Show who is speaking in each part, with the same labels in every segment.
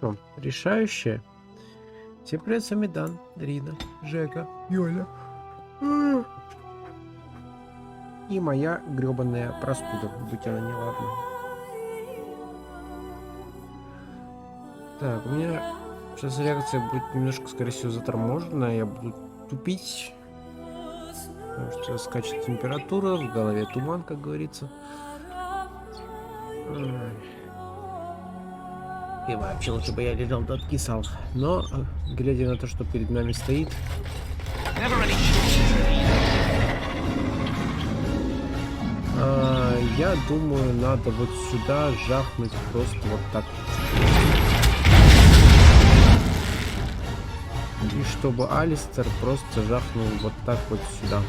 Speaker 1: что, решающее. Всем привет, Самидан, Рина, Жека, Юля. И моя гребаная простуда, будь она неладна. Так, у меня сейчас реакция будет немножко, скорее всего, заторможенная. Я буду тупить. Потому что скачет температура, в голове туман, как говорится. И вообще лучше бы я лежал да откисал. Но, глядя на то, что перед нами стоит... я думаю, надо вот сюда жахнуть просто вот так. И чтобы Алистер просто жахнул вот так вот сюда.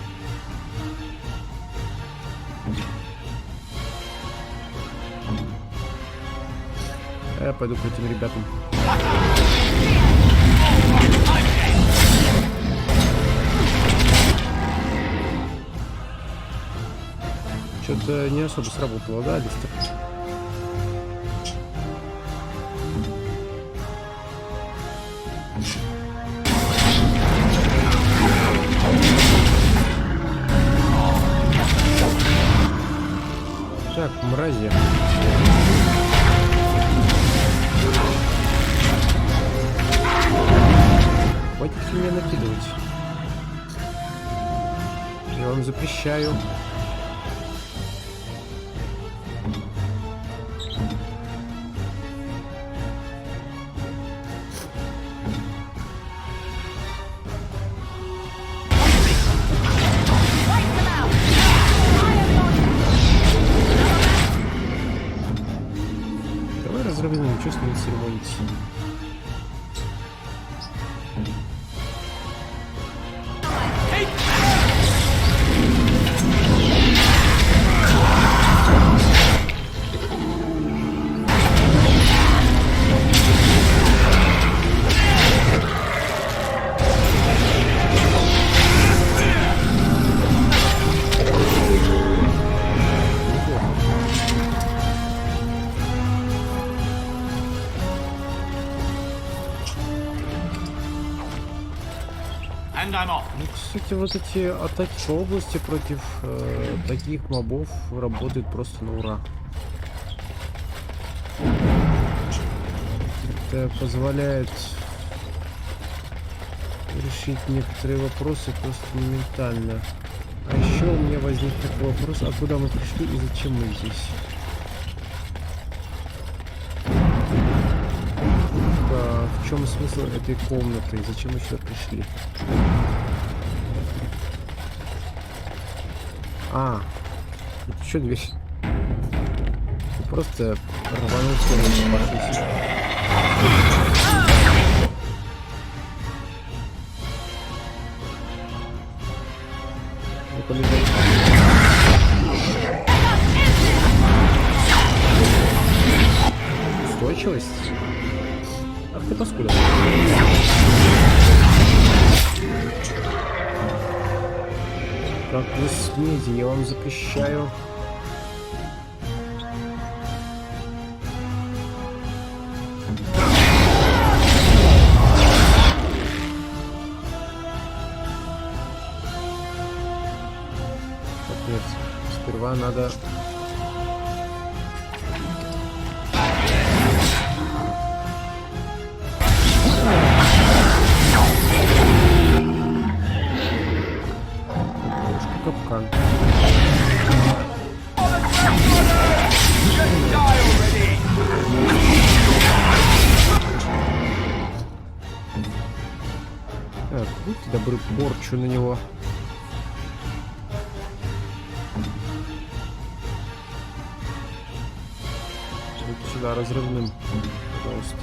Speaker 1: Я пойду к этим ребятам. Что-то не особо сработало, да, Алистер? Так, мрази. Хватит меня накидывать. Я вам запрещаю. Давай разровнем, ничего с ним церемонить. Ну, кстати, вот эти атаки по области против таких мобов работают просто на ура. Это позволяет решить некоторые вопросы просто моментально. А еще у меня возник такой вопрос, а куда мы пришли и зачем мы здесь? В чем смысл этой комнаты? Зачем мы сюда пришли? Тут еще дверь. Просто рванул в устойчивость? Ах ты паскуда. Как вы смеете, я вам запрещаю. Так, нет, сперва надо... Капкан. Так, будьте добры, порчу на него. Вот сюда разрывным, пожалуйста.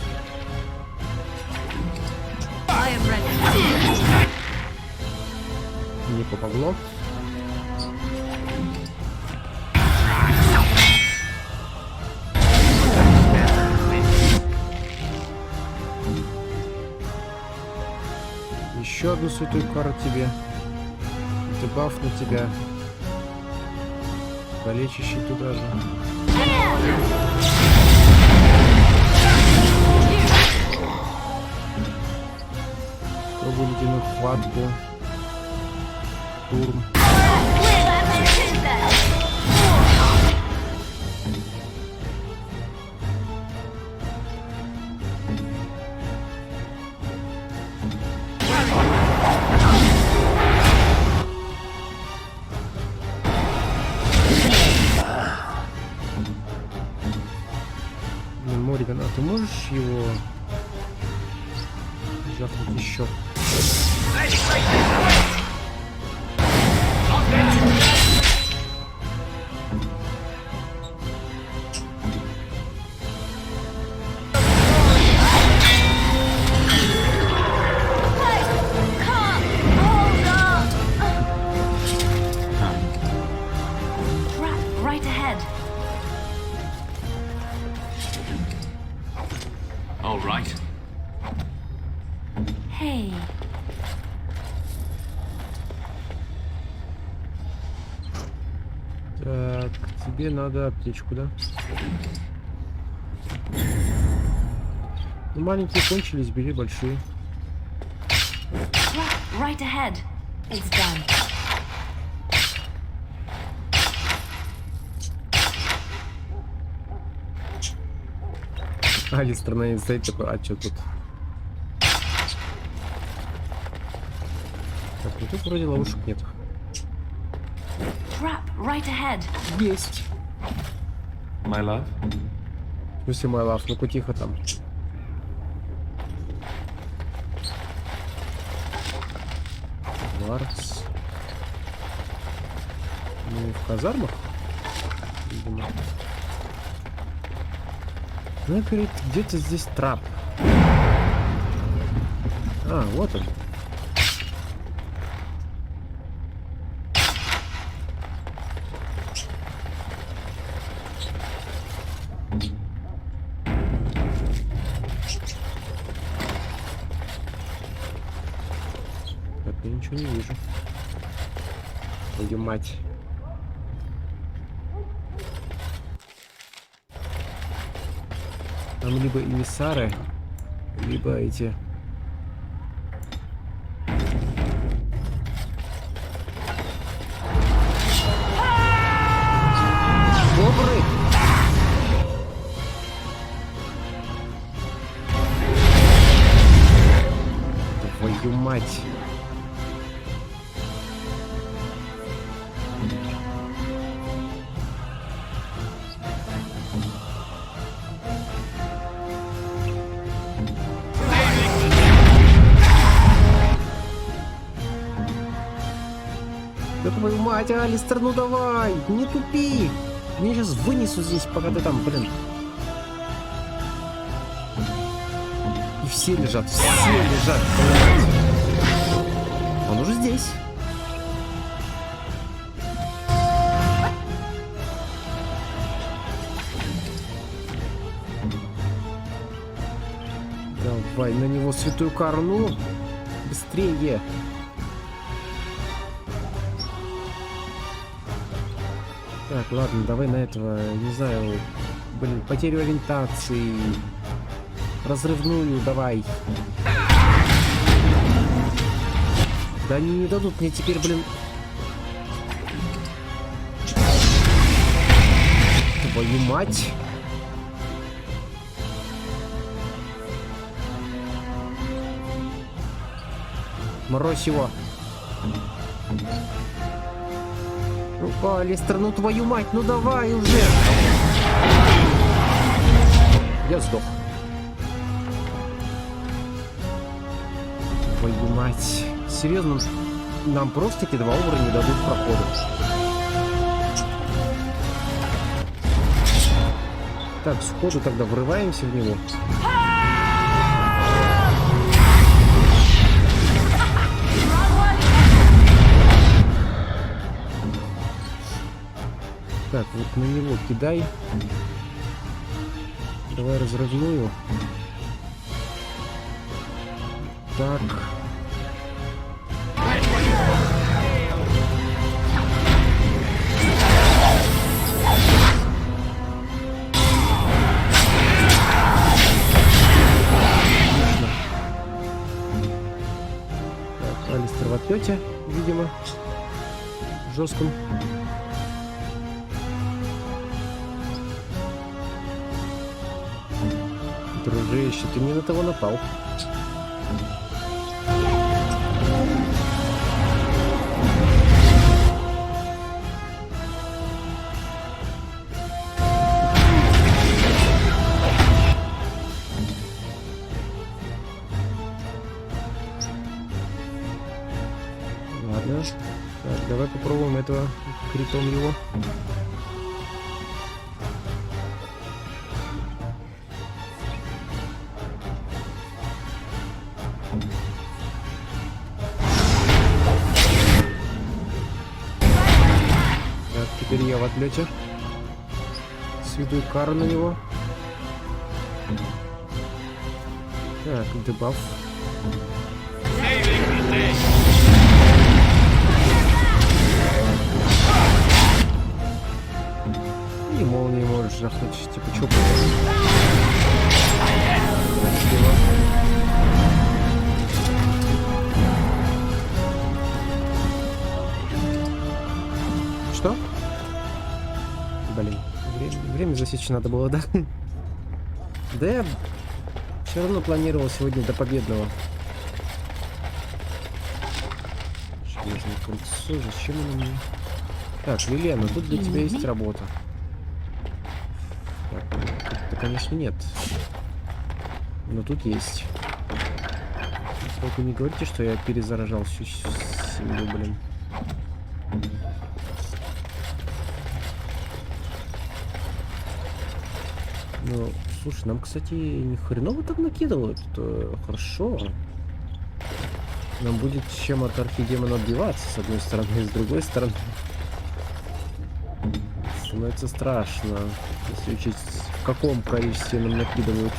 Speaker 1: Не помогло. Еще одну святую кару тебе. Дебаф на тебя. Полечащий туда же. хватку. Турм. Мориган, а ты можешь его жахнуть еще?
Speaker 2: Hey.
Speaker 1: Так, тебе надо аптечку, да? Ну, маленькие кончились, бери большие.
Speaker 2: Right ahead. It's done.
Speaker 1: Алистер на ней стоит такой, а что тут? Так, ну тут вроде ловушек нет.
Speaker 2: Trap right ahead.
Speaker 1: Есть.
Speaker 3: My love?
Speaker 1: В смысле, my love, ну-ка тихо там. Варц. Ну, в казармах? Видимо. Ну, говорит, где-то здесь трап. А, вот он. Так, я ничего не вижу. Твою мать. Там либо эмиссары, либо эти... Добрый! Твою мать! Да твою мать, Алистер, ну давай, не тупи! Меня сейчас вынесу здесь, пока ты там, блин. И все лежат, понимаете? Он уже здесь. Давай на него святую кару, ну, быстрее. Так, ладно, давай на этого, не знаю, блин, потерю ориентации, разрывную давай. Да они не дадут мне теперь, блин. Твою мать. Морозь его. Ну, Алистер, ну твою мать, ну давай уже! Я сдох. Твою мать. Серьезно, нам просто эти два обра не дадут прохода. Так, сходу тогда врываемся в него. Так, вот на него кидай. Давай разрывную. Так. отлете, видимо. Жестком. Дружище, ты не на того напал. Ладно. Так, давай попробуем этого критом его. Так, теперь я в отлете. Сведу кару на него. Так, дебаф. И молнии можешь жахнуть, типа чё красиво. Что? Блин, время засечь надо было, да? Да я все равно планировал сегодня до победного. Железное кольцо, зачем оно мне? Так, Лилиана, тут для тебя есть работа. Так, тут-то, конечно, нет. Но тут есть. Только не говорите, что я перезаражал всю семью, блин. Ну, слушай, нам, кстати, ни хреново так накидывают. Это хорошо. Нам будет чем от архидемона отбиваться, с одной стороны, и с другой стороны. Становится страшно, если учесть, в каком количестве нам накидывают.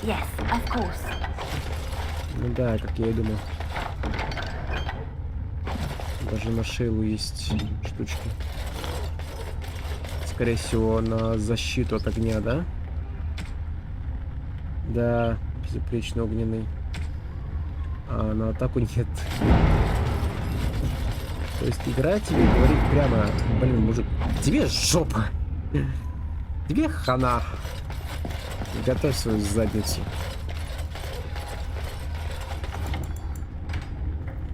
Speaker 2: Yes, of course.
Speaker 1: Ну да, как я и думал. Даже на Шейлу есть штучки. Скорее всего, на защиту от огня, да? Да, безупречно огненный. А на атаку нет. То есть игра тебе говорит прямо: блин, мужик, тебе жопа. Тебе хана. Готовь свою задницу.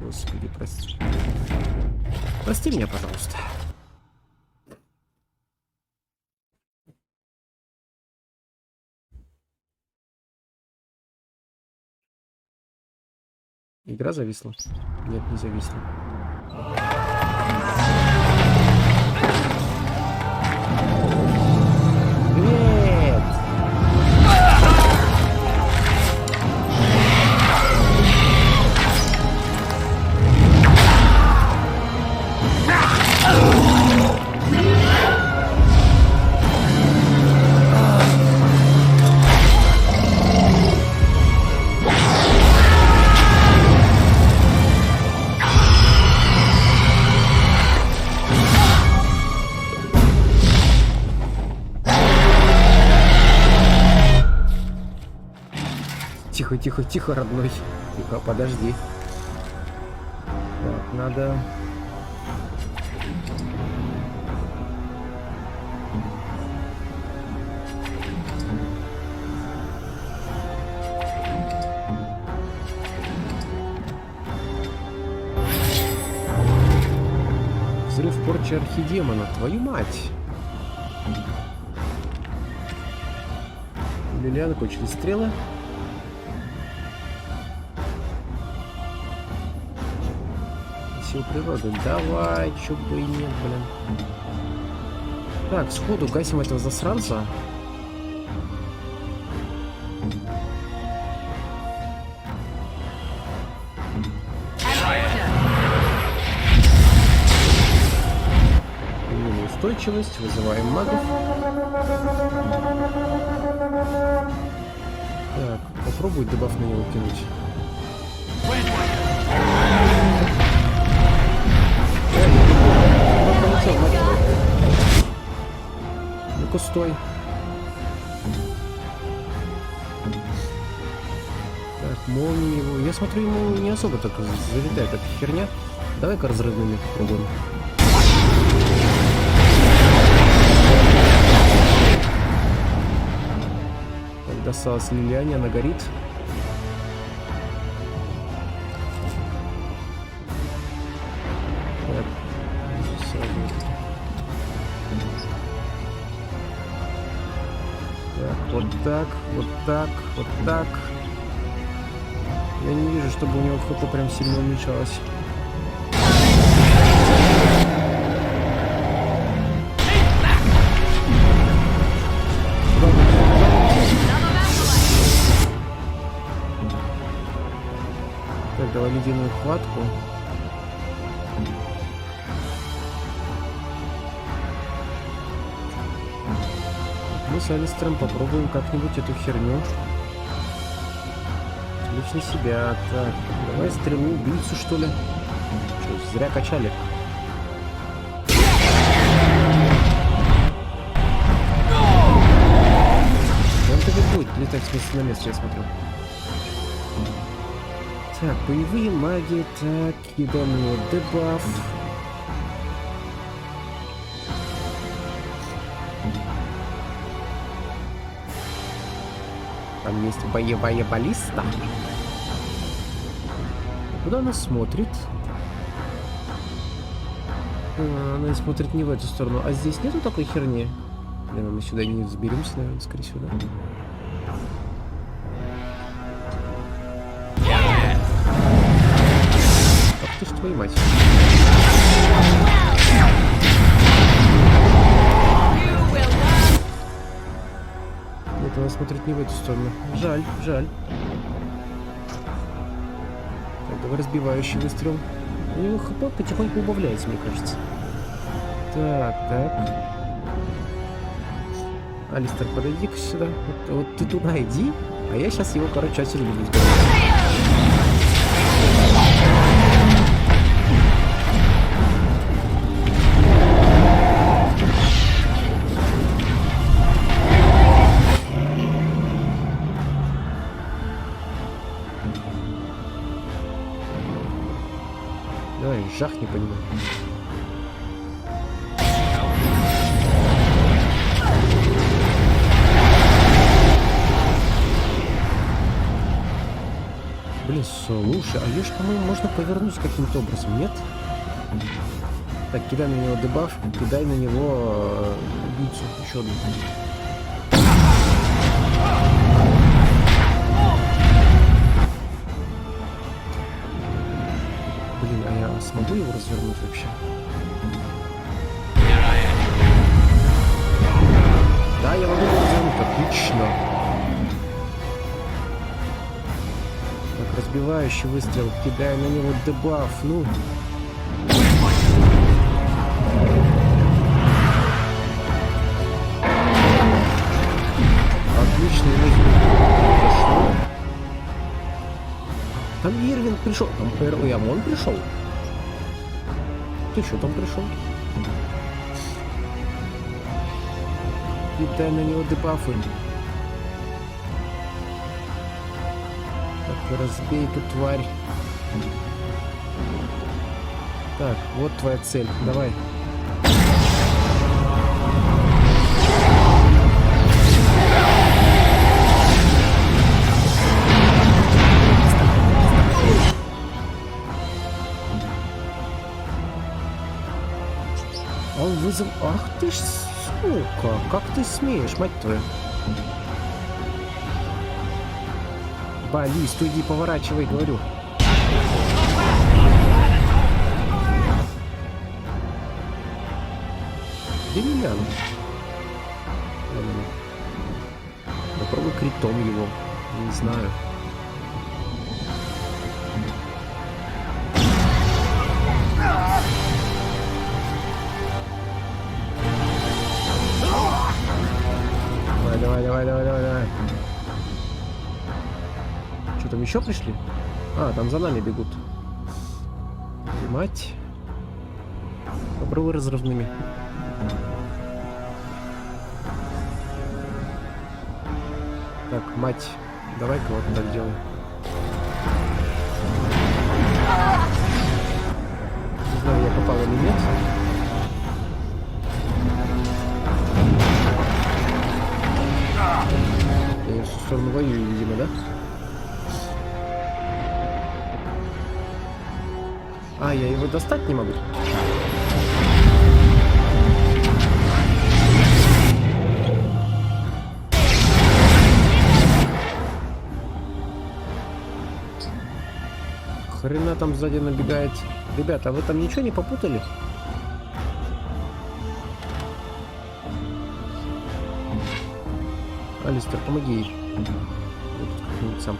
Speaker 1: Господи, прости. Прости меня, пожалуйста. Игра зависла? Нет, не зависла. Привет! Тихо, тихо, тихо, родной. Тихо, подожди. Так, надо... Взрыв порчи архидемона, твою мать! У Лилианы кончились стрелы. Сил природы. Давай, чё бы и нет, блин. Так, сходу гасим этого засранца. Применим устойчивость, вызываем магов. Так, попробуй дебаф на него кинуть. Ну-ка, стой. Так, молнии его. Я смотрю, ему не особо так залетает эта херня. Давай-ка разрывными попробуем. Так, досталась Лилиане, она горит. Так, так, вот так, вот так, вот так. Я не вижу, чтобы у него хп прям сильно уменьшалось. Так, давай ледяную хватку. Мы с Алистером попробуем как-нибудь эту херню. Лично себя. Так, давай стрелу, убийцу, что ли? Что, зря качали. Он так и будет летать с места на место, я смотрю. Так, боевые маги. Так, кидаем на него дебаф. Там есть боевая баллиста. Куда она смотрит? Она смотрит не в эту сторону. А здесь нету такой херни? Блин, мы сюда не заберемся, наверное, скорее всего, да? Ах ты ж твою мать. Нет, она смотрит не в эту сторону. Жаль, жаль. Так, давай разбивающий выстрел. У него хп потихоньку убавляется, мне кажется. Так, так. Алистер, подойди-ка сюда. Вот ты туда иди, а я сейчас его, короче, отсюда буду сбивать. Давай, жахни по нему. Блин, слушай, а ее ж, по-моему, можно повернуть каким-то образом, нет? Так, кидай на него дебаф, кидай на него убийцу, еще одну. Блин, а я смогу его развернуть вообще? Да, я могу его развернуть, отлично. Так, разбивающий выстрел, кидая на него дебаф, ну. Отлично, хорошо. Там Ирвин пришел, там Ой, он пришел. Ты что там пришел? Кидай на него дебафы. Так, разбей эту тварь. Так, вот твоя цель. Давай. Он вызов... Ах ты ж, сука! Как ты смеешь, мать твою? Баллисту иди поворачивай, говорю. Демилян. Попробуй критом его. Не знаю. Давай. Что, там еще пришли? А, там за нами бегут. Мать. Попробуй разрывными. Так, мать. Давай-ка вот так делаем. знаю, я попал или нет. Я в сторону воюю, видимо, да? А, я его достать не могу. Хрена там сзади набегает. Ребята, а вы там ничего не попутали? Алистер, помоги ей. Вот тут как-нибудь сам.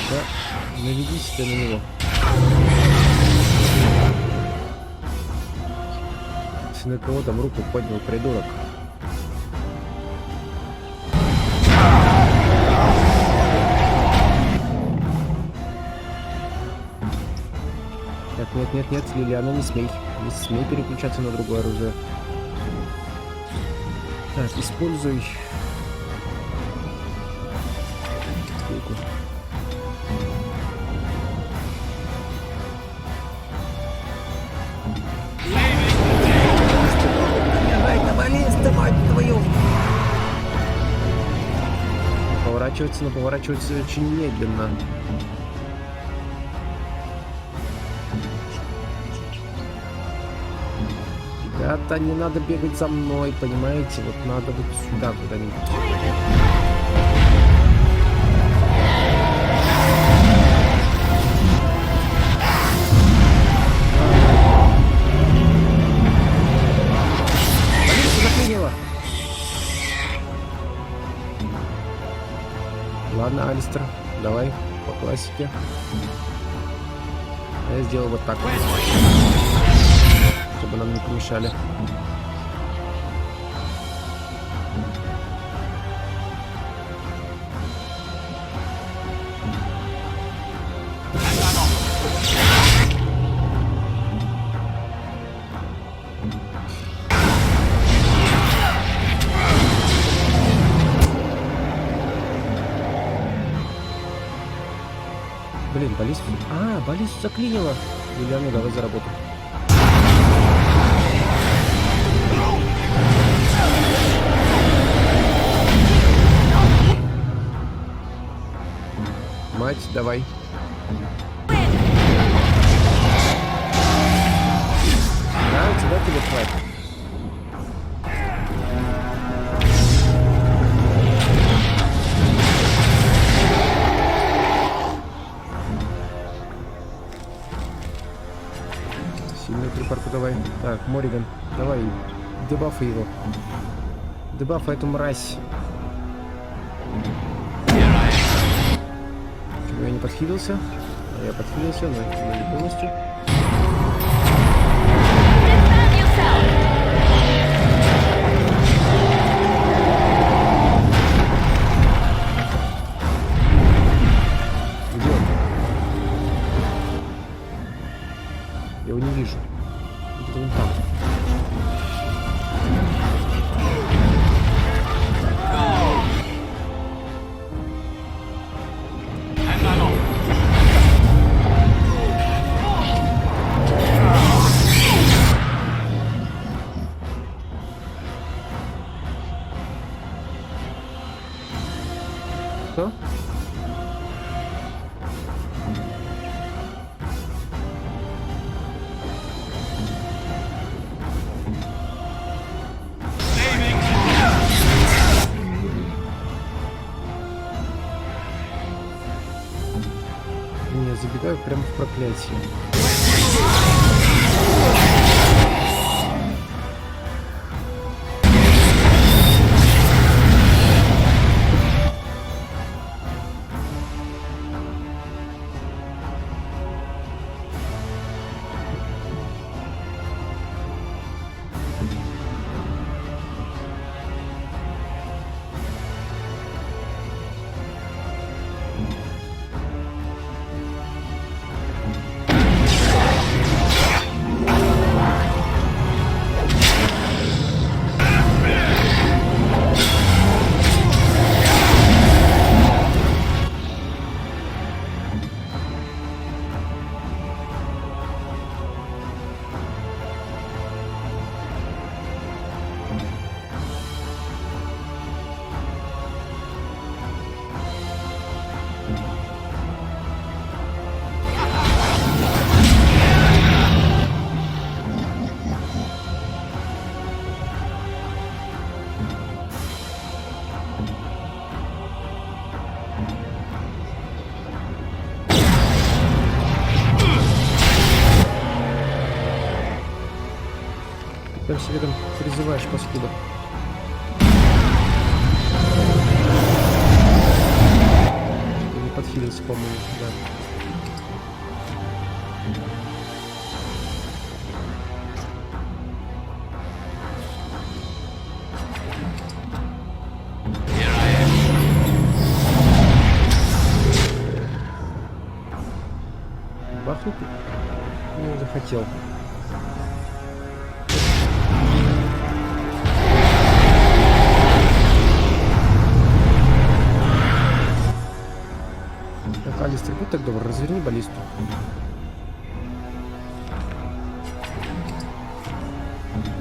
Speaker 1: Да, наведись ты на него. Ты на кого там руку поднял, придурок? Так, нет, Лилиана, не смей. Не смей переключаться на другое оружие. Так, используй. Стейку. Баллисты, мать твою! Поворачивается, но поворачивается очень медленно. Ребята, не надо бегать за мной, понимаете? Вот надо вот сюда куда-нибудь. Заклинило. Ладно, Алистер, давай по классике. Я сделал вот так. Чтобы нам не помешали. Блин, баллисту... А, баллисту заклинило. Юлиану, давай заработаем. Мать, давай. Нравится, да, тебе тварь? Сильную припарку давай. Так, Мориган, давай, дебафай его. Дебафай эту мразь. Я не подхилился. Я подхилился, но не полностью. Где он? Я его не вижу. Где он там? Что? Я забегаю прямо в проклятие. Прям себе там призываешь, паскуда. Не подхилился, по-моему, да. Бахнуть не захотел. Так, Алистер, будь так добр, разверни баллисту.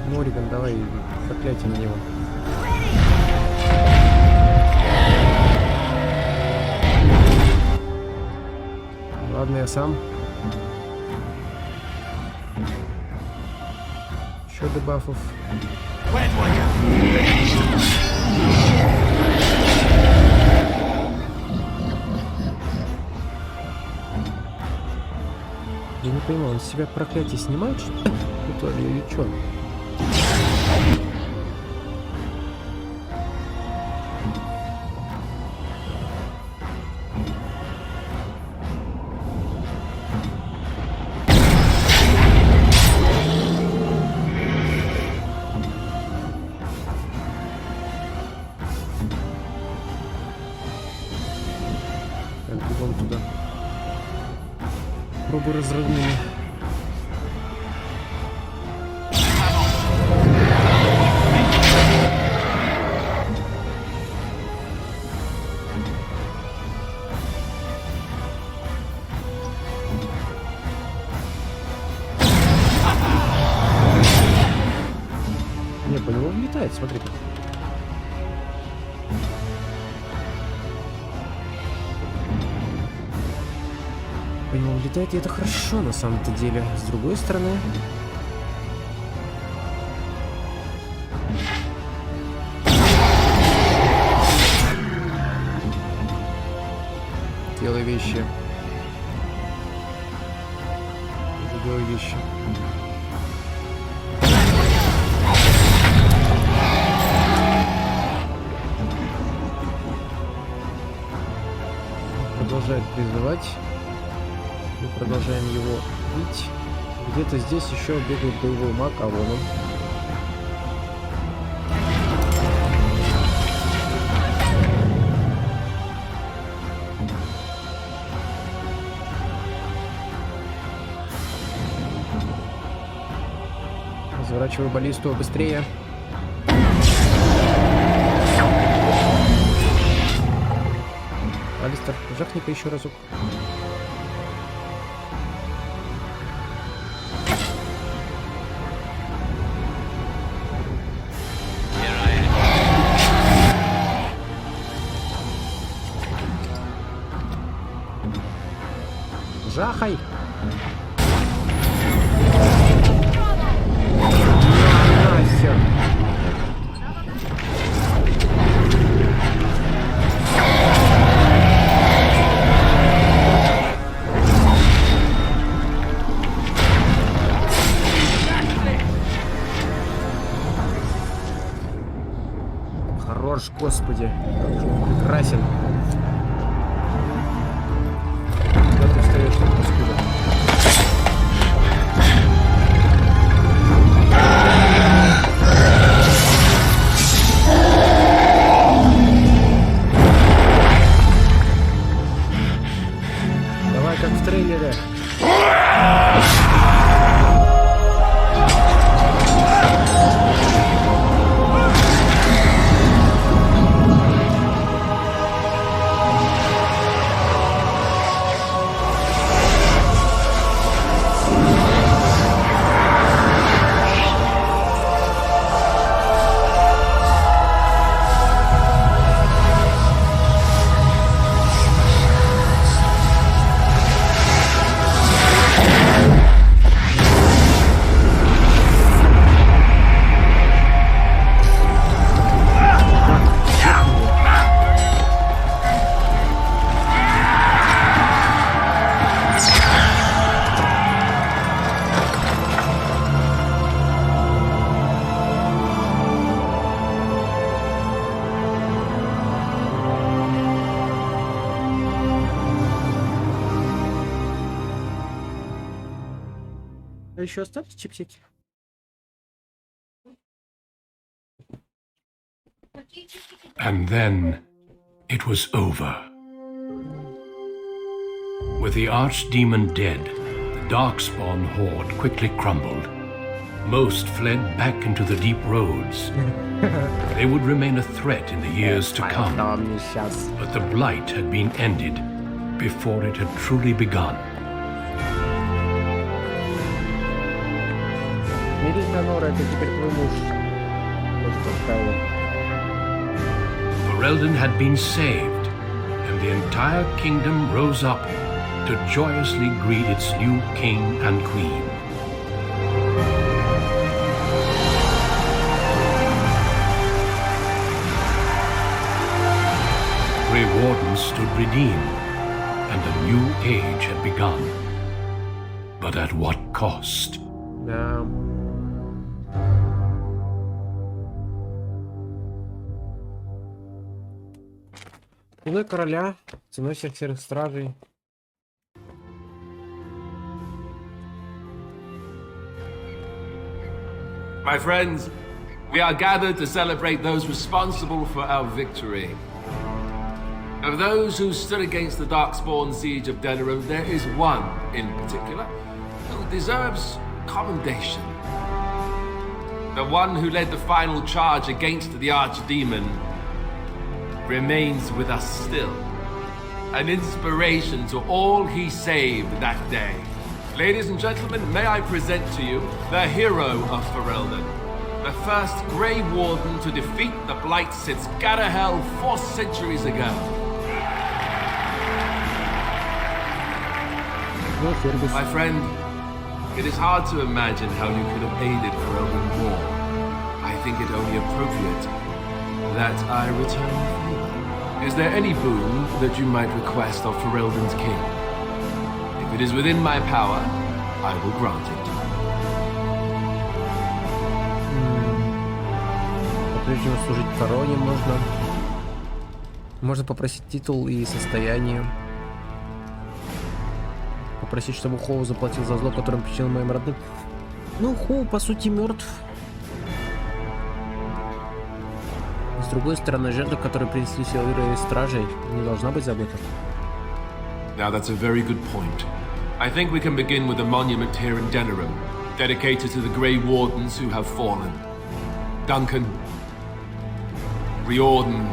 Speaker 1: Мориган, давай проклятие на него. Ладно, я сам. Еще дебафов. Я не понимаю, он с себя проклятие снимает, что ли, или что? Так, бегом туда. Пробуй разрывными. Не, по него влетает, смотри-ка. По нему влетает, и это хорошо на самом-то деле. С другой стороны... Делай вещи. Делай вещи. Продолжает призывать. Мы продолжаем его бить. Где-то здесь еще бегает боевой маг, а вон он. Разворачиваю баллисту быстрее. Алистер, жахни-ка еще разок. Жахай! Нахер! Хорош, господи, как же он прекрасен. Куда ты встаешь, паскуда? Давай, как в трейлере. А еще остались чипсики?
Speaker 4: And then it was over. With the archdemon dead, the darkspawn horde quickly crumbled. Most fled back into the deep roads. They would remain a threat in the years to come. But the blight had been ended before it had truly begun.
Speaker 1: это теперь твой муж.
Speaker 4: Ferelden had been saved, and the entire kingdom rose up to joyously greet its new king and queen. Grey Wardens stood redeemed, and a new age had begun. But at what cost?
Speaker 1: Да. Ценой короля, ценой всех серых стражей.
Speaker 5: My friends, we are gathered to celebrate those responsible for our victory. Of those who stood against the Darkspawn siege of Denerim, there is one in particular who deserves commendation. The one who led the final charge against the Archdemon remains with us still, an inspiration to all he saved that day. Ladies and gentlemen, may I present to you the hero of Ferelden, the first Grey Warden to defeat the Blight since Garahel 4 centuries ago. My friend, it is hard to imagine how you could have aided Ferelden more. I think it only appropriate that I return the favor. Is there any boon that you might request of Ferelden's king? If it is within my power, I will grant it.
Speaker 1: По-прежнему служить короне можно. Можно попросить титул и состояние. Попросить, чтобы Хоу заплатил за зло, которое он причинил моим родным. Ну, Хоу, по сути, мертв. С другой стороны, жертва, которую принесли силы стражей, не должна быть забыта.
Speaker 5: Now that's a very good point. I think we can begin with a monument here in Denerim, dedicated to the Grey Wardens who have fallen. Duncan, Riordan,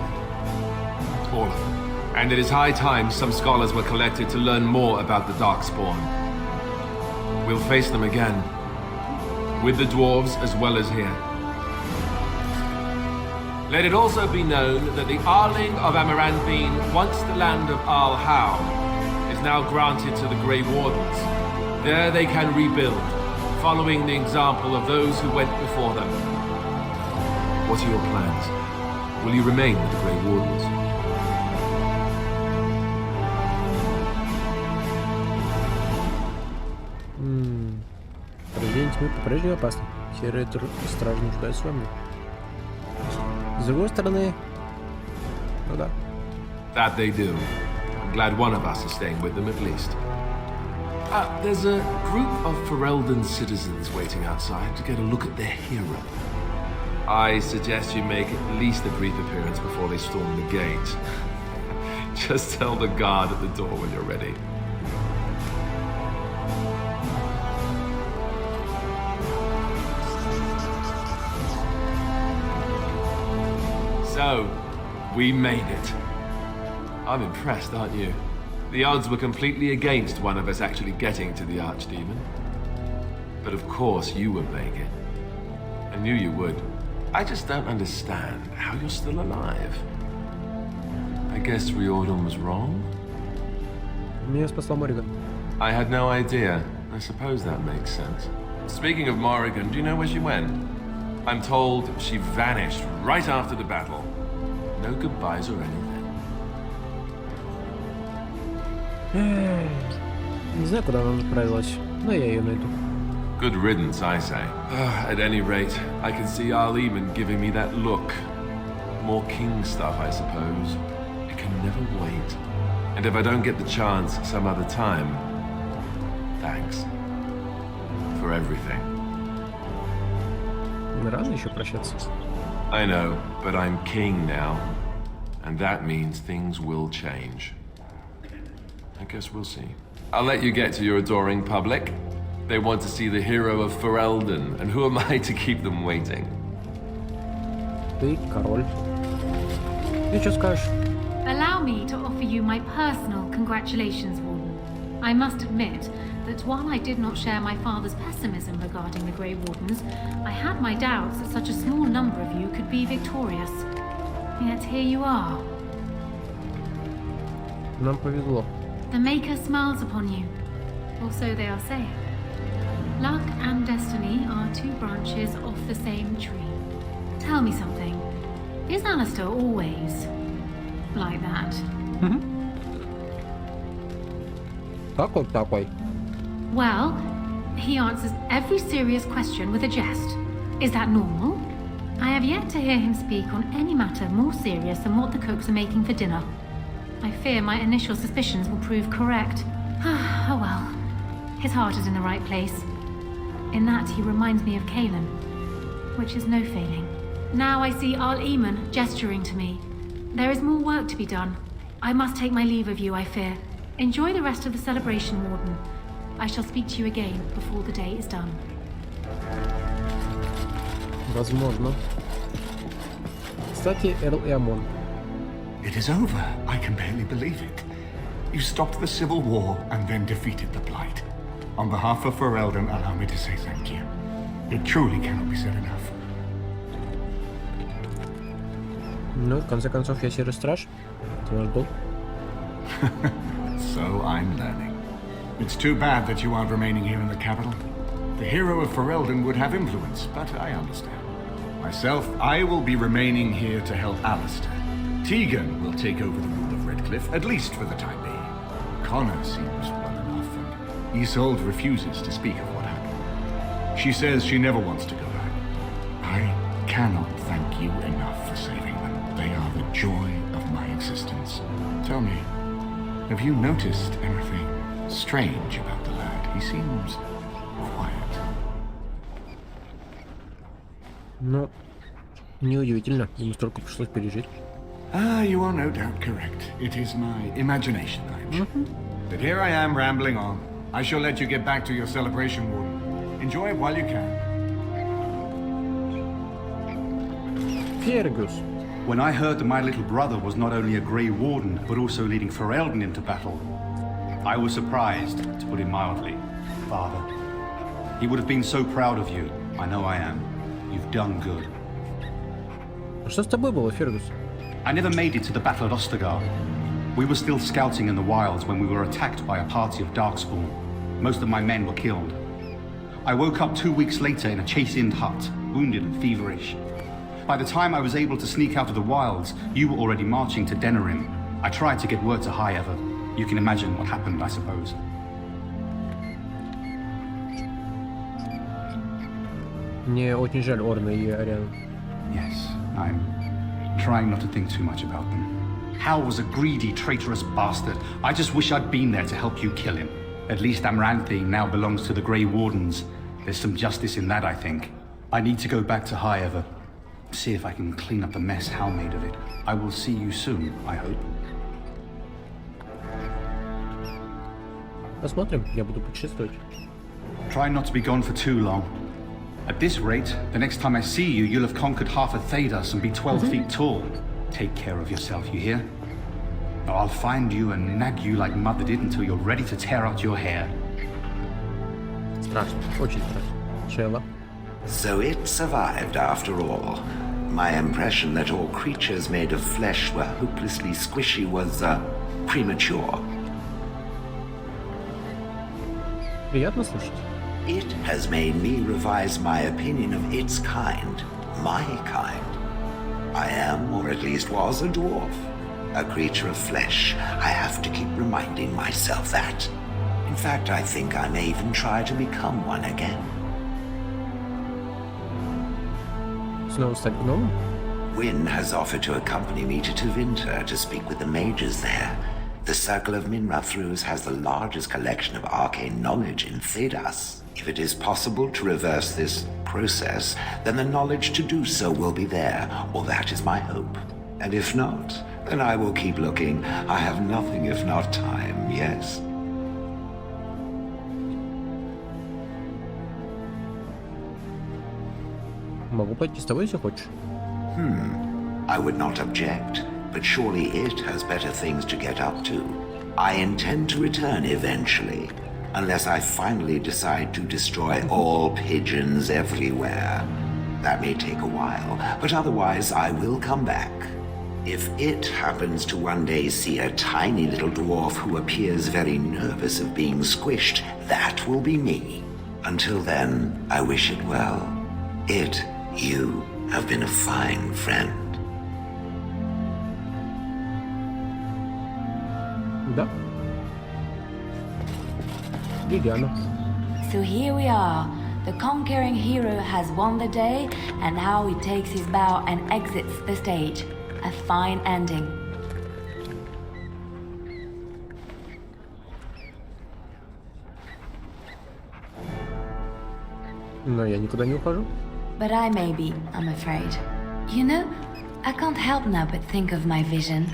Speaker 5: all of them. And it is high time some scholars were collected to learn more about the Darkspawn. We'll face them again, with the dwarves as well as here. Let it also be known that the Arling of Amaranthine, once the land of Arl Howe, is now granted to the Grey Wardens. There they can rebuild, following the example of those who went before them. What are your plans? Will you remain with the Grey Wardens?
Speaker 1: Порождение тьмы по-прежнему опасно. Серые стражи нуждаются во мне. С другой стороны, ну да.
Speaker 5: That they do. I'm glad one of us is staying with them at least. There's a group of Ferelden citizens waiting outside to get a look at their hero. I suggest you make at least a brief appearance before they storm the gate. Just tell the guard at the door when you're ready. So, we made it. I'm impressed, aren't you? The odds were completely against one of us actually getting to the Archdemon. But of course you would make it. I knew you would. I just don't understand how you're still alive. I guess Riordan was wrong?
Speaker 1: Меня спасла Морриган.
Speaker 5: I had no idea. I suppose that makes sense. Speaking of Morrigan, do you know where she went? I'm told she vanished right after the battle. No goodbyes or anything.
Speaker 1: Не знаю, куда она отправилась, но я ее найду.
Speaker 5: Good riddance, I say. At any rate, I can see Arleman giving me that look. More king stuff, I suppose. It can never wait. And if I don't get the chance some other time, thanks. for everything.
Speaker 1: Рано еще прощаться.
Speaker 5: I know, but I'm king now. And that means things will change. I guess we'll see. I'll let you get to your adoring public. They want to see the hero of Ferelden, and who am I to keep them waiting?
Speaker 1: Ты король. Ты что скажешь?
Speaker 6: Allow me to offer you my personal congratulations, Warden. I must admit that while I did not share my father's pessimism regarding the Grey Wardens, I had my doubts that such a small number of you could be victorious. Yet here you are.
Speaker 1: Нам повезло.
Speaker 6: The Maker smiles upon you, or so they are saying. Luck and destiny are two branches of the same tree. Tell me something. Is Alistair always like that?
Speaker 1: Такой.
Speaker 6: Well, he answers every serious question with a jest. Is that normal? I have yet to hear him speak on any matter more serious than what the cooks are making for dinner. I fear my initial suspicions will prove correct. Oh well. His heart is in the right place. In that he reminds me of Kaelin, which is no failing. Now I see Arl Eamon gesturing to me. There is more work to be done. I must take my leave of you, I fear. Enjoy the rest of the celebration, Warden. I shall speak to you again before the day is done.
Speaker 1: Возможно. Кстати, Эрл и Амон.
Speaker 7: It is over. I can barely believe it. You stopped the civil war and then defeated the Blight. On behalf of Ferelden, allow me to say thank you. It truly cannot be said enough.
Speaker 1: Ну, в конце концов, я серый страж. Это наш долг.
Speaker 7: So I'm learning. It's too bad that you aren't remaining here in the capital. The hero of Ferelden would have influence, but I understand. Myself, I will be remaining here to help Alistair. Tegan will take over the rule of Redcliffe, at least for the time being. Connor seems well enough, and Isolde refuses to speak of what happened. She says she never wants to go back. I cannot thank you enough for saving them. They are the joy of my existence. Tell me, have you noticed anything strange about the lad? He seems quiet.
Speaker 1: Ну, неудивительно. Ему столько пришлось пережить.
Speaker 7: Ah, you are no doubt correct. It is my imagination, I'm sure. But here I am rambling on. I shall let you get back to your celebration, Warden. Enjoy it while you can.
Speaker 1: Фергюс.
Speaker 8: When I heard that my little brother was not only a Grey Warden, but also leading Ferelden into battle, I was surprised, to put it mildly. Father, he would have been so proud of you. I know I am. You've done good.
Speaker 1: А что с тобой было, Фергюс?
Speaker 8: I never made it to the battle at Ostergar. We were still scouting in the wilds when we were attacked by a party of Darkspawn. Most of my men were killed. I woke up 2 weeks later in a chaste-inned hut, wounded and feverish. By the time I was able to sneak out of the wilds, you were already marching to Denerim. I tried to get word to Highever. You can imagine what happened, I suppose.
Speaker 1: Мне очень жаль Орна и Ариану.
Speaker 8: Yes, I'm trying not to think too much about them. Hal was a greedy, traitorous bastard. I just wish I'd been there to help you kill him. At least Amranthi now belongs to the Grey Wardens. There's some justice in that, I think. I need to go back to Highever. See if I can clean up the mess Hal made of it. I will see you soon, I hope.
Speaker 1: Посмотрим, я буду путешествовать.
Speaker 8: Try not to be gone for too long. At this rate, the next time I see you, you'll have conquered half of Thedas and be 12 feet tall. Take care of yourself, you hear? Or I'll find you and nag you like Mother did until you're ready to tear out your hair.
Speaker 1: Страшно, очень страшно. Шелла.
Speaker 9: So it survived after all. My impression that all creatures made of flesh were hopelessly squishy was, premature.
Speaker 1: Приятно слышать.
Speaker 9: It has made me revise my opinion of its kind, my kind. I am, or at least was, a dwarf. A creature of flesh. I have to keep reminding myself that. In fact, I think I may even try to become one again.
Speaker 1: Снова стать гномом?
Speaker 9: Wynne has offered to accompany me to Tevinter to speak with the mages there. The Circle of Minrathus has the largest collection of arcane knowledge in Thedas. If it is possible to reverse this process, then the knowledge to do so will be there, or that is my hope. And if not, then I will keep looking. I have nothing if not time, yes?
Speaker 1: Могу пойти с тобой, если хочешь.
Speaker 9: I would not object, but surely it has better things to get up to. I intend to return eventually, unless I finally decide to destroy all pigeons everywhere. That may take a while, but otherwise I will come back. If it happens to one day see a tiny little dwarf who appears very nervous of being squished, that will be me. Until then, I wish it well. You have been a fine friend.
Speaker 1: Да. Лилиана.
Speaker 2: So here we are. The conquering hero has won the day, and how he takes his bow and exits the stage. A fine ending.
Speaker 1: Но я никуда не ухожу.
Speaker 2: But I may be, I'm afraid. You know, I can't help now but think of my vision.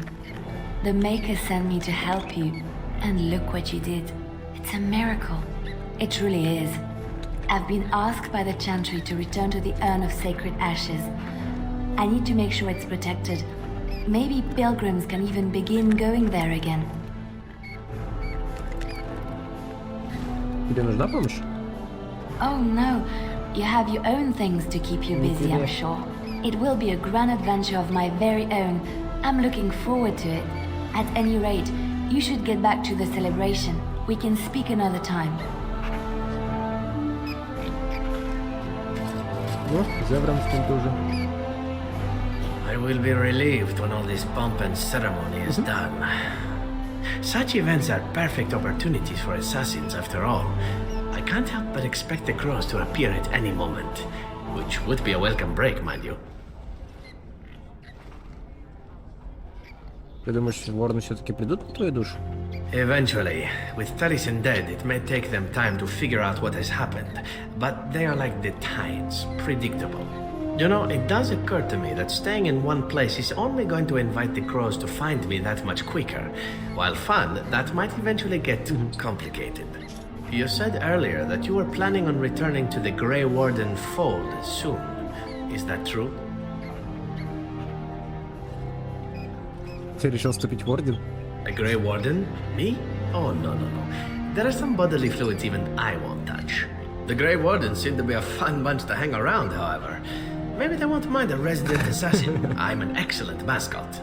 Speaker 2: The Maker sent me to help you, and look what you did. It's a miracle. It truly is. I've been asked by the Chantry to return to the Urn of Sacred Ashes. I need to make sure it's protected. Maybe pilgrims can even begin going there again.
Speaker 1: Тебе нужна помощь?
Speaker 2: Oh no, you have your own things to keep you busy, I'm sure. It will be a grand adventure of my very own. I'm looking forward to it. At any rate, you should get back to the celebration. We can speak another time.
Speaker 1: Ну, Зеврам с ним тоже.
Speaker 10: I will be relieved when all this pomp and ceremony is done. Such events are perfect opportunities for assassins, after all. I can't help but expect the crows to appear at any moment, which would be a welcome break, mind you.
Speaker 1: Ты думаешь, вороны все-таки придут по твою душу?
Speaker 10: Eventually, with Taliesin dead, it may take them time to figure out what has happened, but they are like the tides, predictable. You know, it does occur to me that staying in one place is only going to invite the crows to find me that much quicker. While fun, that might eventually get complicated. You said earlier that you were planning on returning to the Grey Warden fold soon. Is that true?
Speaker 1: Ты решил вступить в Орден?
Speaker 10: A Grey Warden? Me? Oh, no. There are some bodily fluids even I won't touch. The Grey Wardens seem to be a fun bunch to hang around, however. Maybe they won't mind a resident assassin. I'm an excellent mascot.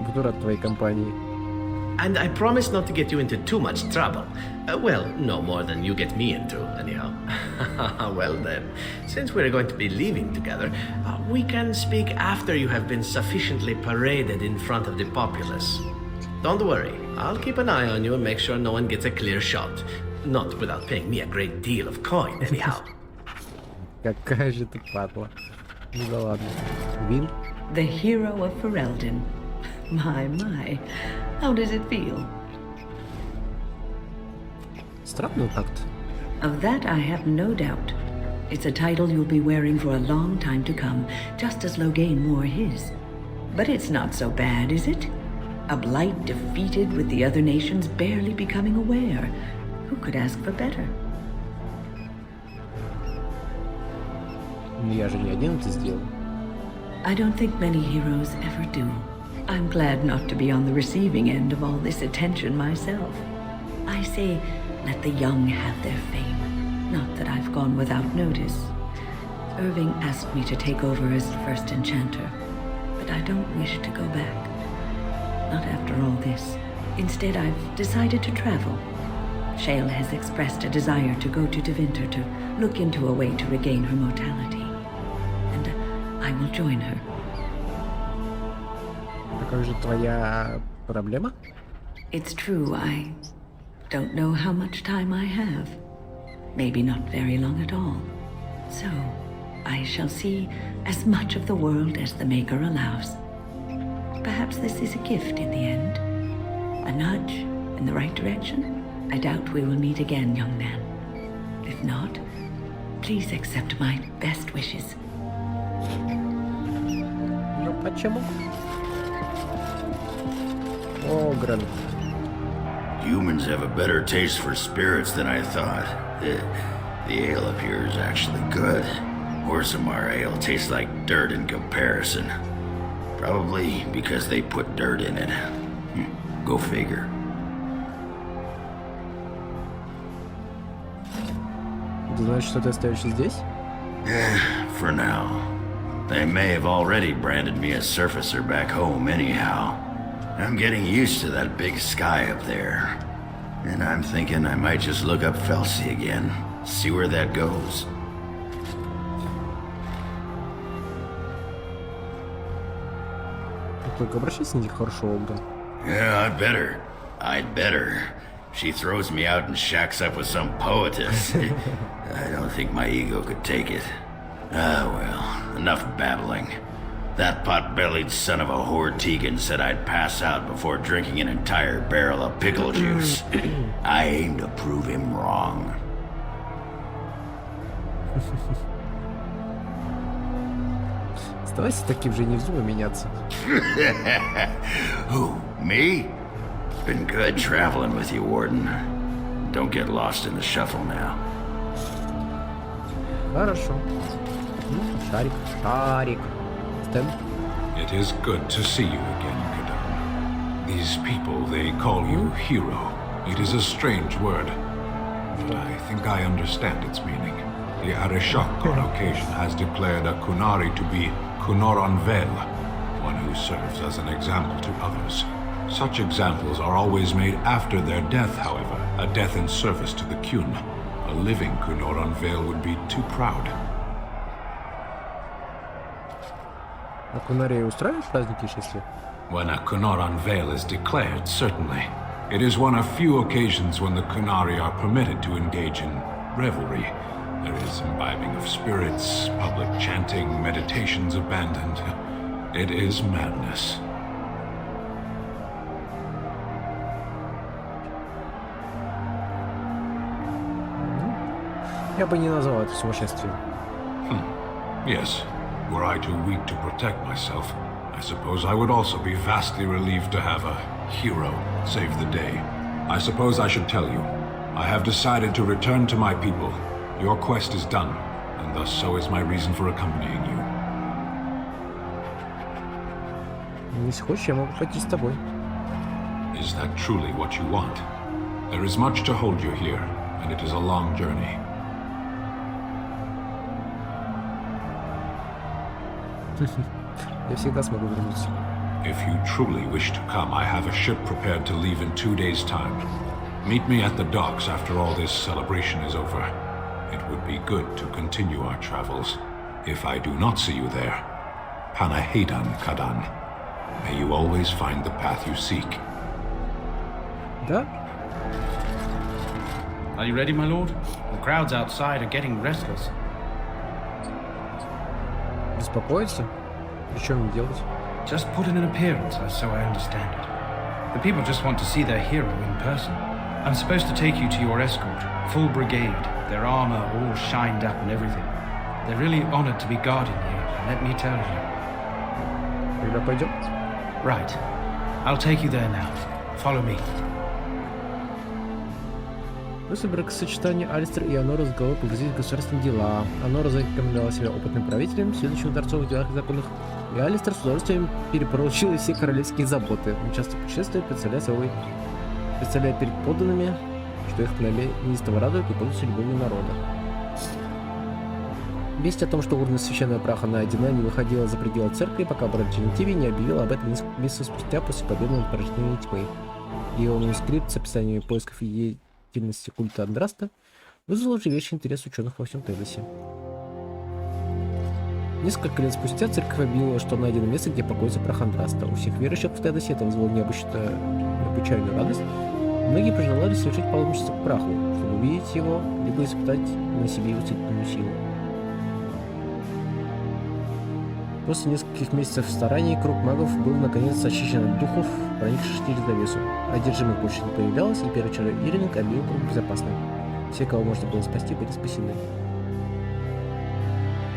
Speaker 1: Буду рад твоей компании.
Speaker 10: And I promise not to get you into too much trouble. Well, no more than you get me into, anyhow. Well then, since we're going to be leaving together, we can speak after you have been sufficiently paraded in front of the populace. Don't worry, I'll keep an eye on you and make sure no one gets a clear shot. Not without paying me a great deal of coin, anyhow.
Speaker 1: Какая же ты падла. Ну да ладно. Вин?
Speaker 11: The hero of Ferelden. My. How does it feel?
Speaker 1: Странно так-то.
Speaker 11: Of that I have no doubt. It's a title you'll be wearing for a long time to come, just as Loghain wore his. But it's not so bad, is it? A blight defeated with the other nations barely becoming aware. Who could ask for better?
Speaker 1: Я же не один это сделал.
Speaker 11: I don't think many heroes ever do. I'm glad not to be on the receiving end of all this attention myself. I say, let the young have their fame. Not that I've gone without notice. Irving asked me to take over as first enchanter, but I don't wish to go back. Not after all this. Instead, I've decided to travel. Shale has expressed a desire to go to Devinter to look into a way to regain her mortality. And I will join her.
Speaker 1: Какая же твоя проблема?
Speaker 11: It's true, I don't know how much time I have. Maybe not very long at all. So, I shall see as much of the world as the Maker allows. Perhaps this is a gift in the end. A nudge, in the right direction, I doubt we will meet again, young man. If not, please accept my best wishes.
Speaker 1: Ну почему? Огран.
Speaker 12: Humans have a better taste for spirits than I thought. The ale up here is actually good. Orsamar ale tastes like dirt in comparison. Probably because they put dirt in it. Go figure.
Speaker 1: Ты знаешь, что ты остаешься здесь?
Speaker 12: For now. They may have already branded me a surfacer back home anyhow. I'm getting used to that big sky up there. And I'm thinking I might just look up Felsi again. See where that goes.
Speaker 1: Только обращайся с ней хорошо, Огран.
Speaker 12: Yeah, I'd better. She throws me out and shacks up with some poetess. I don't think my ego could take it. Ah, well, enough babbling. That pot-bellied son of a whore Tegan said I'd pass out before drinking an entire barrel of pickle juice. I aim to prove him wrong.
Speaker 1: Оставайся таким же, не вздумай меняться.
Speaker 12: Who, me? Been good traveling with you, Warden. Don't get lost in the shuffle now.
Speaker 1: Хорошо. Шарик, шарик. Стэн.
Speaker 4: It is good to see you again, Kadan. These people, they call you hero. It is a strange word, but I think I understand its meaning. The Arishok on occasion has declared a Kunari to be Kunoran Vel, one who serves as an example to others. Such examples are always made after their death, however, a death in service to the Kyun. A living Kunoran Vel would be too proud.
Speaker 1: А Кунария устраивает праздники счастья?
Speaker 4: When a Kunoran Vel is declared, certainly. It is one of few occasions when the Kunari are permitted to engage in revelry. There is imbibing of spirits, public chanting, meditations abandoned. It is madness.
Speaker 1: Я бы не назвал это сумасшествием.
Speaker 4: Yes, were I too weak to protect myself, I suppose I would also be vastly relieved to have a hero save the day. I suppose I should tell you, I have decided to return to my people. Your quest is done, and thus so is my reason for accompanying you.
Speaker 1: Если хочешь, я могу пойти с тобой.
Speaker 4: Is that truly what you want? There is much to hold you here, and it is a long journey.
Speaker 1: Я всегда смогу вернуться.
Speaker 4: If you truly wish to come, I have a ship prepared to leave in 2 days' time. Meet me at the docks after all this celebration is over. It would be good to continue our travels. If I do not see you there, Panaheidan Kadan, may you always find the path you seek.
Speaker 1: Да?
Speaker 13: Are you ready, my lord? The crowds outside are getting restless.
Speaker 1: Беспокоиться? И что мне делать?
Speaker 13: Just put in an appearance, so I understand it. The people just want to see their hero in person. I'm supposed to take you to your escort, full brigade, their armor all shined up and everything. They're really honored to be guarding you, let me tell you.
Speaker 1: Когда пойдем?
Speaker 13: Right. I'll take you there now. Follow me.
Speaker 1: После бракосочетания Алистер и Анора с головой погрузились в государственные дела. Анора зарекомендовала себя опытным правителем, следующим в дворцовых делах и законах, и Алистер с удовольствием перепоручил все королевские заботы. Он часто путешествует, представляя перед подданными, что их племя неистово радует и пользуется любовью народа. Весть о том, что урна священного праха найдена, не выходила за пределы церкви, пока брат Дженетиви не объявил об этом несколько месяцев спустя после победы над порождением тьмы. Его манускрипт с описанием поисков и деятельности культа Андраста вызвал живейший интерес ученых во всем Тедосе. Несколько лет спустя церковь объявила, что найдено место, где покоится прах Андраста. У всех верующих в Тедосе это вызвало необычайную радость. Многие пожелали совершить паломничество к праху, чтобы увидеть его, либо испытать на себе его целительную силу. После нескольких месяцев стараний круг магов был наконец очищен от духов, проникших через завесу. одержимых больше не появлялось, и первый человек Иринг объявил круг безопасным. Все, кого можно было спасти, были спасены.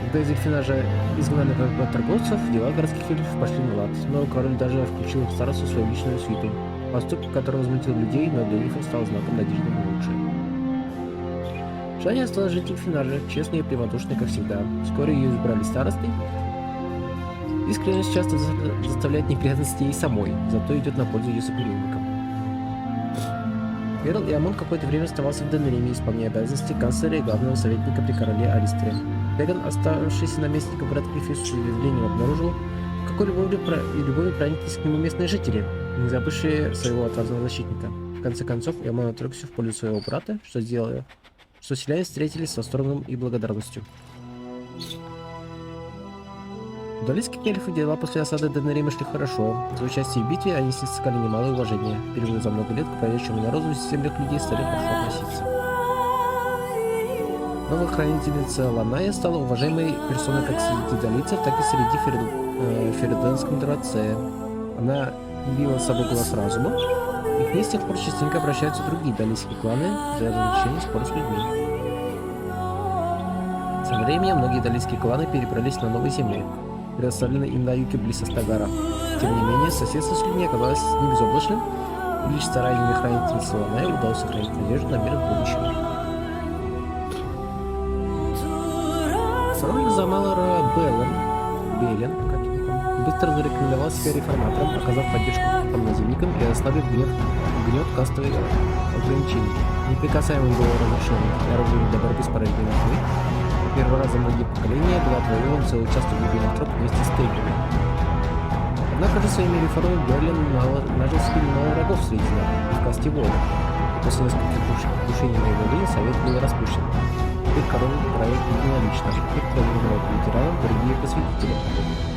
Speaker 1: Когда из Эльфинажа изгнали торговцев, дела городских эльфов пошли на лад, но король даже включил в старосту свою личную свиту, поступок, который возмутил людей, но для эльфов стал знаком надежды на лучшее. Жаня осталась жить в Эльфинаже, честной и прямодушной, как всегда. Вскоре ее избрали старостой. Искренность часто заставляет неприятности ей самой, зато идет на пользу ее соплеменникам. Перл и Амон какое-то время оставался в Денриме, исполняя обязанности канцлера и главного советника при короле Алистере. Теган, оставшийся наместником в Редклифе, с удивлением обнаружил, какой любовью прониклись к нему местные жители, не забывшие своего отважного защитника. В конце концов, Амон отрекся в пользу своего брата, что селяне встретились с восторгом и благодарностью. У далийских эльфов дела после осады Денрима шли хорошо. За участие в битве они снискали немалое уважение. Впервые за много лет к правящему народу в землях людей стали хорошо относиться. Новая хранительница Ланая стала уважаемой персоной как среди далийцев, так и среди Ферденском дворце. Она явила собой глаз разума, и к ней с тех пор частенько обращаются другие далийские кланы для разрешения споров с людьми. Со временем многие далийские кланы перебрались на новые земли, предоставленные им на юге близ Астагара. Тем не менее, соседство с людьми оказалось не безоблачным, и лишь стараниями хранительницы Ланая удалось сохранить надежду на мир в будущем. Король Замалара Белен быстро зарекомендовал себя реформатором, оказав поддержку равноземникам и ослабив гнет кастовых ограничений. Неприкасаемым было разрешено оружие для борьбы с порождением тьмы. Первый раз за многие поколения был отвоеван целый участок глубинных троп вместе с Тейгами. Однако же своими реформами Берлин нажил себе немало врагов среди в касте воина. И после нескольких покушений на его время совет был распущен. Теперь король проект единолично, их планировал ветеранам другие посвятители,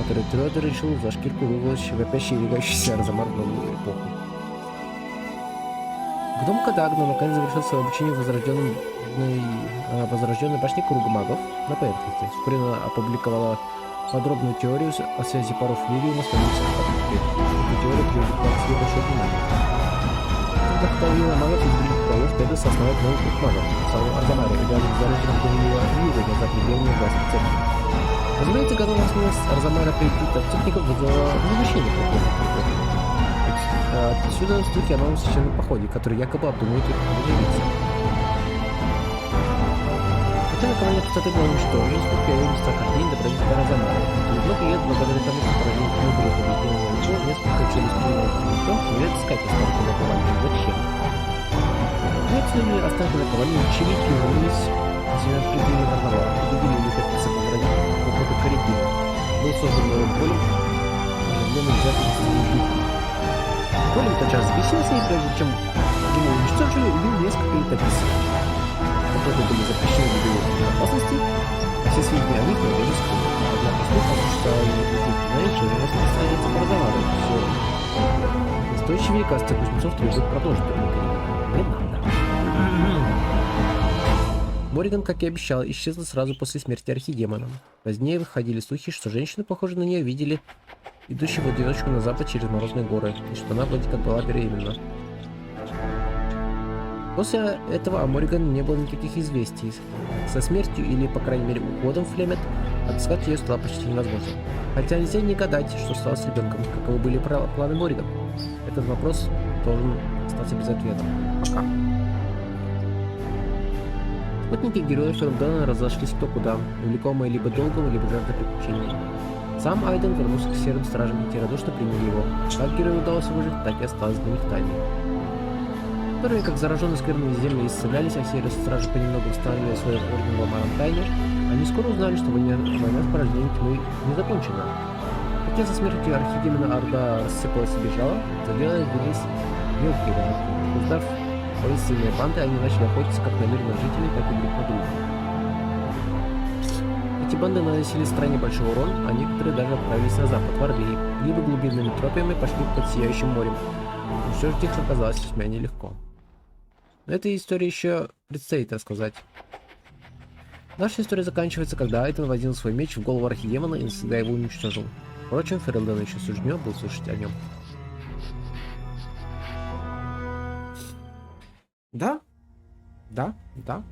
Speaker 1: которые твердо решил за шкирку выволочь вопящий и легающийся Арзамар в новую эпоху. К дому Кадагна наконец завершил свое обучение в возрожденной башне Круга магов на поверхности. Вскоре она опубликовала подробную теорию о связи паров Лириума с магической подпиской. Эта теория привлекла к себе большое внимание. Когда половина магов из других боев требуется основать новый круг магов, самого Арзамара, и даже зарожденного Гавилила Юга за пределами власти церкви. Разумеется, готовность Арзамара приютить отступников вызвала возмущение прокурора. Отсюда слухи о новом священном походе, который якобы обдумывает их появиться. Хотя наковальня пустоты была уничтожена, сколько я место хождения добрались до Арзамара. Через много лет, благодаря тому, что поражение не было побеждено ничего, несколько челюстей никто не является искать останки наковальни. Зачем? Отсюда останки наковальни учили и вернулись в пределе Арзамара, убедили летописца погранить опыта Карибина. Был создан новым полем, оживленным взятым с ним. Голем тотчас взбесился, и прежде чем его уничтожили, убил несколько летописцев. Которые были запрещены ввиду безопасности, а все сведения о них были скрыты. Однако слух о существовании этих знаний уже распространяется по Арзамару. Все настойчивее каста кузнецов требует продолжить проникновение. Не надо. Мориган, как и обещал, исчезла сразу после смерти архидемона. Позднее выходили слухи, что женщины, похожие на нее, видели идущего в одиночку на запад через морозные горы, и что она вроде как была беременна. После этого о Мориган не было никаких известий. Со смертью или, по крайней мере, уходом Флемет отыскать ее стало почти невозможно. Хотя нельзя не гадать, что стало с ребенком, каковы были планы Мориган. Этот вопрос должен остаться без ответа. Пока. Спутники героев Фердена разошлись кто куда, увлекомые либо долгом, либо жаждой приключений. Сам Айден вернулся к серым стражам, и те радушно приняли его. Как герою удалось выжить, так и осталось для них тайной. Которые, как зараженные скверные земли, исцелялись, а серые стражи понемногу восстанавливали свой орден в Амаром тайне, они скоро узнали, что война с порождением тьмы не закончена. Хотя со смертью архидемона Орда рассыпалась и бежала, за дело явились мелкие вожаки. Узнав воинственные банды, они начали охотиться как на мирных жителей, так и друг на друга. Эти банды наносили стране большой урон, а некоторые даже отправились на запад, в Ордеи, либо глубинными тропами пошли под Сияющим морем. Но все же их оказалось весьма нелегко. Но этой истории еще предстоит рассказать. Наша история заканчивается, когда Айден вонзил свой меч в голову архидемона и навсегда его уничтожил. Впрочем, Ферелдену еще суждено было слышать о нем. Да? Да? Да?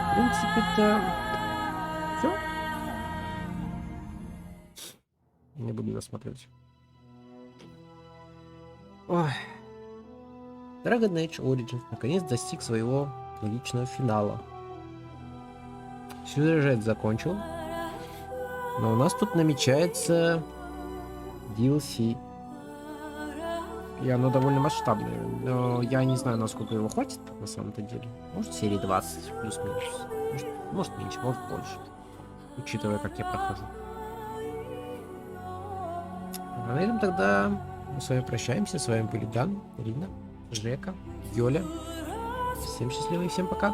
Speaker 1: В принципе-то все. Не буду досматривать. Ой. Dragon Age Origins наконец достиг своего логичного финала. Сюжет закончил, но у нас тут намечается DLC. И оно довольно масштабное. Но я не знаю, насколько его хватит на самом-то деле. Может, серии 20 плюс-минус. Может меньше, может больше. Учитывая, как я прохожу. А на этом тогда мы с вами прощаемся. С вами были Дан, Рина, Жека, Йоля. Всем счастливо и всем пока.